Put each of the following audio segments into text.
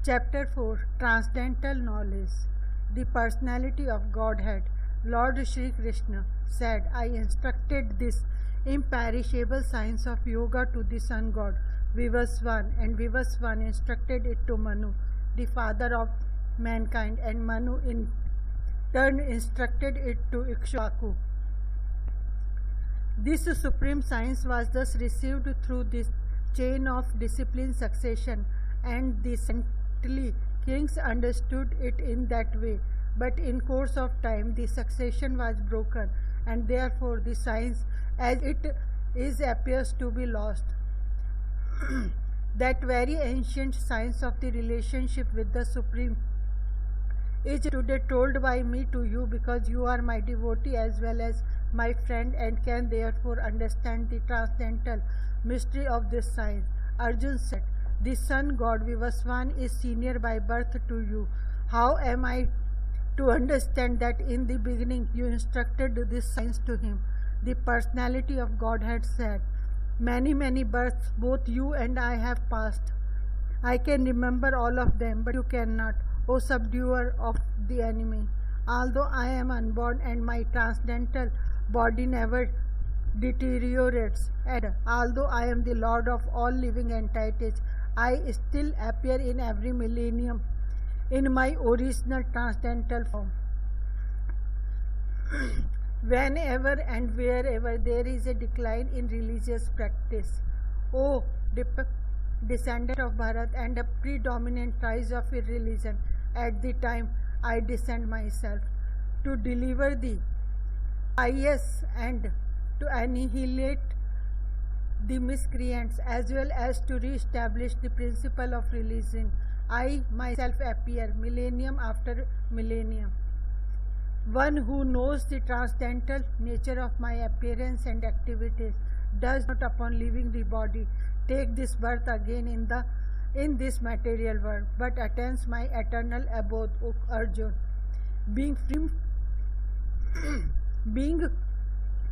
Chapter 4 Transcendental Knowledge. The Personality of Godhead. Lord Śrī Kṛṣṇa said, I instructed this imperishable science of yoga to the sun god Vivasvān, and Vivasvān instructed it to Manu, the father of mankind, and Manu in turn instructed it to Ikṣvāku. This supreme science was thus received through this chain of discipline succession, and the saintly kings understood it in that way. But in course of time the succession was broken, and therefore the science as it is appears to be lost. That very ancient science of the relationship with the Supreme is today told by me to you, because you are my devotee as well as my friend, and can therefore understand the transcendental mystery of this science. Arjuna said, the sun god Vivasvān is senior by birth to you. How am I to understand that in the beginning you instructed this science to him? The Personality of Godhead said, many births both you and I have passed. I can remember all of them, but you cannot, O subduer of the enemy. Although I am unborn and my transcendental body never deteriorates, and although I am the Lord of all living entities, I still appear in every millennium in my original transcendental form. Whenever and wherever there is a decline in religious practice, O descendant of Bharat, and a predominant rise of irreligion, at the time I descend myself to deliver the pious and to annihilate the miscreants, as well as to re-establish the principle of religion. I myself appear millennium after millennium. One who knows the transcendental nature of my appearance and activities does not, upon leaving the body, take this birth again in this material world, but attains my eternal abode, O Arjuna. Being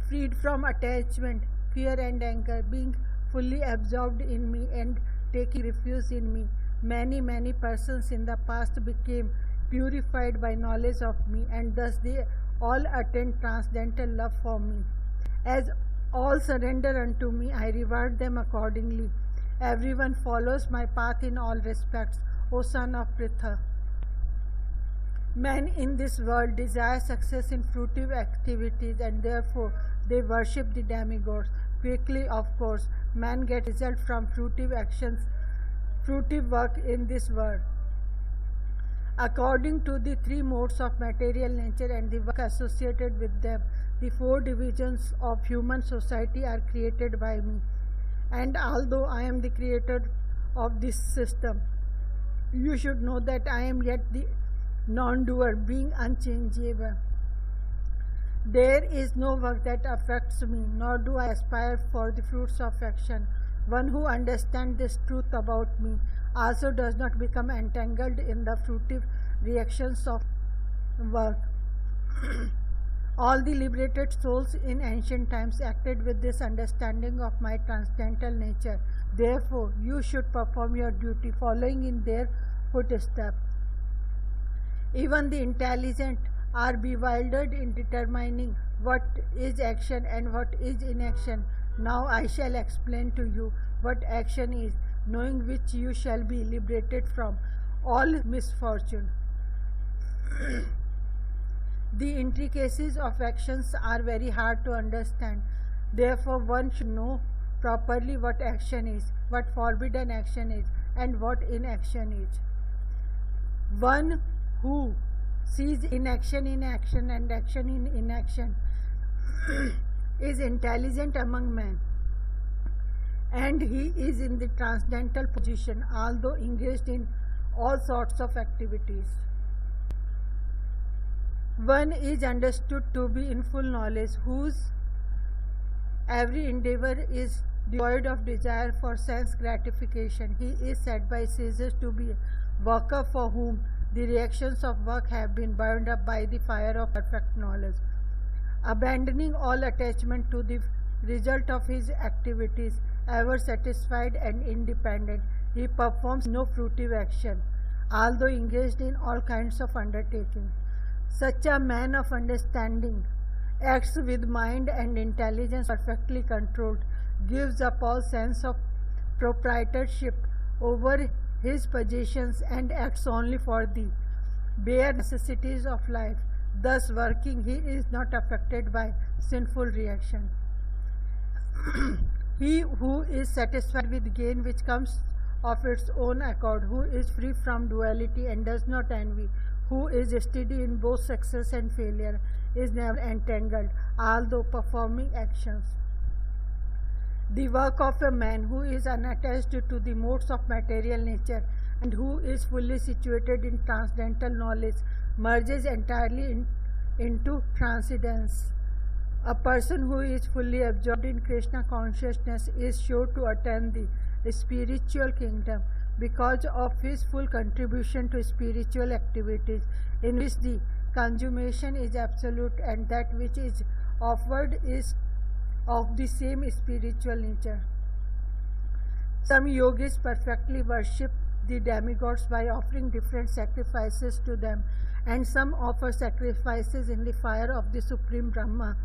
freed from attachment, fear and anger, being fully absorbed in me and taking refuge in me, many persons in the past became purified by knowledge of me, and thus they all attained transcendental love for me. As all surrender unto me, I reward them accordingly. Everyone follows my path in all respects, O son of Pritha. Men in this world desire success in fruitive activities, and therefore they worship the demigods. Quickly, of course, men get result from fruitive actions, fruitive work in this world. According to the three modes of material nature and the work associated with them, the four divisions of human society are created by me. And although I am the creator of this system, you should know that I am yet the non-doer, being unchangeable. There is no work that affects me, nor do I aspire for the fruits of action. One who understands this truth about me also does not become entangled in the fruitive reactions of work. All the liberated souls in ancient times acted with this understanding of my transcendental nature. Therefore, you should perform your duty following in their footsteps. Even the intelligent are bewildered in determining what is action and what is inaction. Now I shall explain to you what action is, knowing which you shall be liberated from all misfortune. The intricacies of actions are very hard to understand. Therefore, one should know properly what action is, what forbidden action is, and what inaction is. One who sees inaction in action and action in inaction is intelligent among men, and he is in the transcendental position, although engaged in all sorts of activities. One is understood to be in full knowledge, whose every endeavor is devoid of desire for sense gratification. He is said by sages to be a worker for whom the reactions of work have been burned up by the fire of perfect knowledge. Abandoning all attachment to the result of his activities, ever satisfied and independent, he performs no fruitive action. although engaged in all kinds of undertaking. Such a man of understanding acts with mind and intelligence perfectly controlled, gives up all sense of proprietorship over his possessions, and acts only for the bare necessities of life. Thus working, he is not affected by sinful reaction. He who is satisfied with gain which comes of its own accord, who is free from duality and does not envy, who is steady in both success and failure, is never entangled, although performing actions. The work of a man who is unattached to the modes of material nature and who is fully situated in transcendental knowledge merges entirely into transcendence. A person who is fully absorbed in Krishna consciousness is sure to attain the spiritual kingdom because of his full contribution to spiritual activities, in which the consummation is absolute and that which is offered is of the same spiritual nature. Some yogis perfectly worship the demigods by offering different sacrifices to them, and some offer sacrifices in the fire of the Supreme Brahma.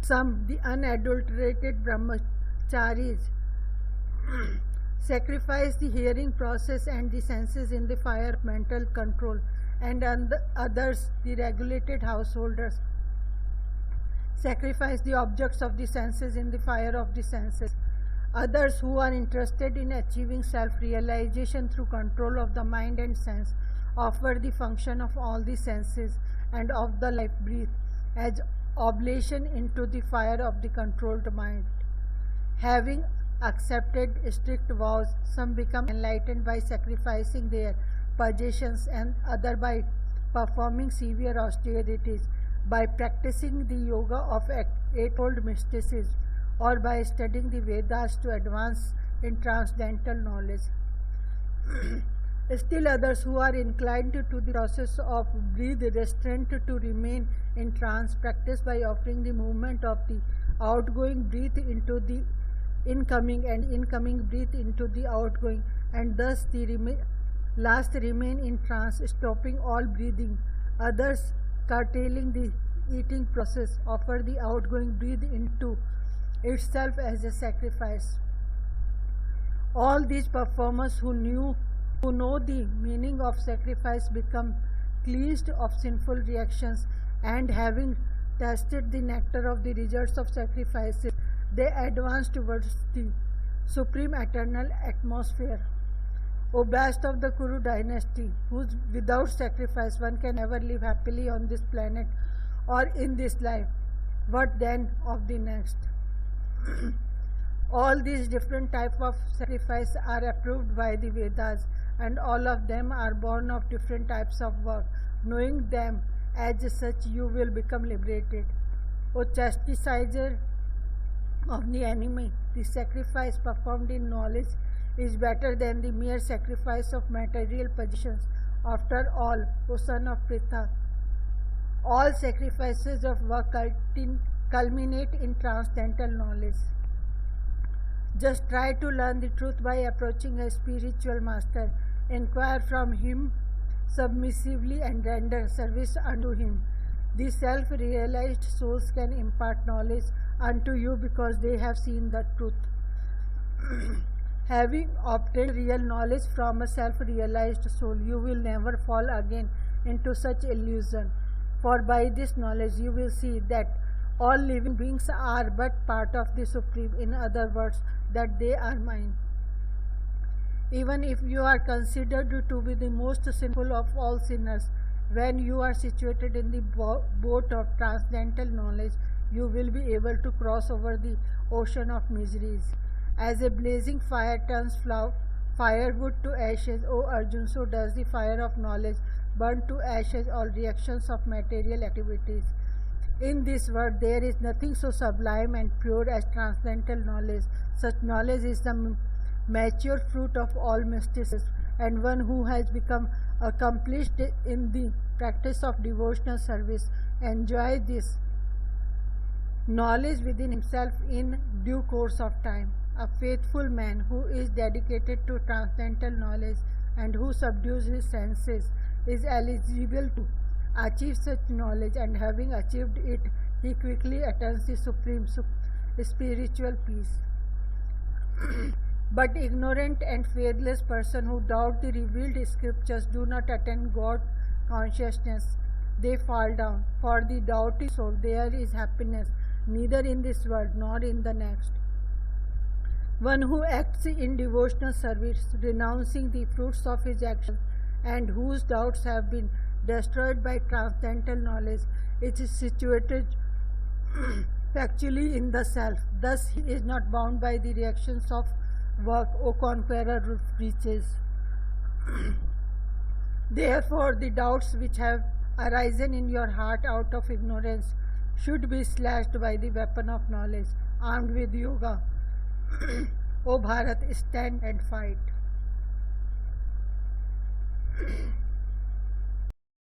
Some, the unadulterated brahmacharis, sacrifice the hearing process and the senses in the fire of mental control, and others, the regulated householders, sacrifice the objects of the senses in the fire of the senses. Others, who are interested in achieving self-realization through control of the mind and sense, offer the function of all the senses and of the life breath as oblation into the fire of the controlled mind. Having accepted strict vows, some become enlightened by sacrificing their possessions, and others by performing severe austerities, by practicing the yoga of eightfold mysticism, or by studying the Vedas to advance in transcendental knowledge. Still others, who are inclined to the process of breath restraint to remain in trance, practice by offering the movement of the outgoing breath into the incoming and incoming breath into the outgoing, and thus the last remain in trance, stopping all breathing. Others, curtailing the eating process, offer the outgoing breath into itself as a sacrifice. All these performers who know the meaning of sacrifice become cleansed of sinful reactions, and having tasted the nectar of the results of sacrifices, they advance towards the supreme eternal atmosphere. O best of the Kuru dynasty, whose without sacrifice one can never live happily on this planet or in this life, what then of the next? All these different types of sacrifice are approved by the Vedas, and all of them are born of different types of work. Knowing them as such, you will become liberated. O chastiser of the enemy, the sacrifice performed in knowledge is better than the mere sacrifice of material possessions. After all, O son of Pritha, all sacrifices of work culminate in transcendental knowledge. Just try to learn the truth by approaching a spiritual master. Inquire from him submissively and render service unto him. The self-realized souls can impart knowledge unto you because they have seen the truth. Having obtained real knowledge from a self-realized soul, you will never fall again into such illusion. For by this knowledge you will see that all living beings are but part of the Supreme, in other words, that they are mine. Even if you are considered to be the most sinful of all sinners, when you are situated in the boat of transcendental knowledge, you will be able to cross over the ocean of miseries. As a blazing fire turns firewood to ashes, O Arjuna, so does the fire of knowledge burn to ashes all reactions of material activities. In this world there is nothing so sublime and pure as transcendental knowledge. Such knowledge is the mature fruit of all mysticism, and one who has become accomplished in the practice of devotional service enjoys this knowledge within himself in due course of time. A faithful man who is dedicated to transcendental knowledge and who subdues his senses is eligible to achieve such knowledge, and having achieved it, he quickly attains the supreme spiritual peace. But ignorant and faithless person who doubt the revealed scriptures do not attain God consciousness. They fall down. For the doubting soul there is happiness neither in this world nor in the next. One who acts in devotional service, renouncing the fruits of his actions, and whose doubts have been destroyed by transcendental knowledge, is situated factually in the self. Thus he is not bound by the reactions of work, O conqueror reaches. Therefore the doubts which have arisen in your heart out of ignorance should be slashed by the weapon of knowledge, armed with yoga. O Bharat, stand and fight.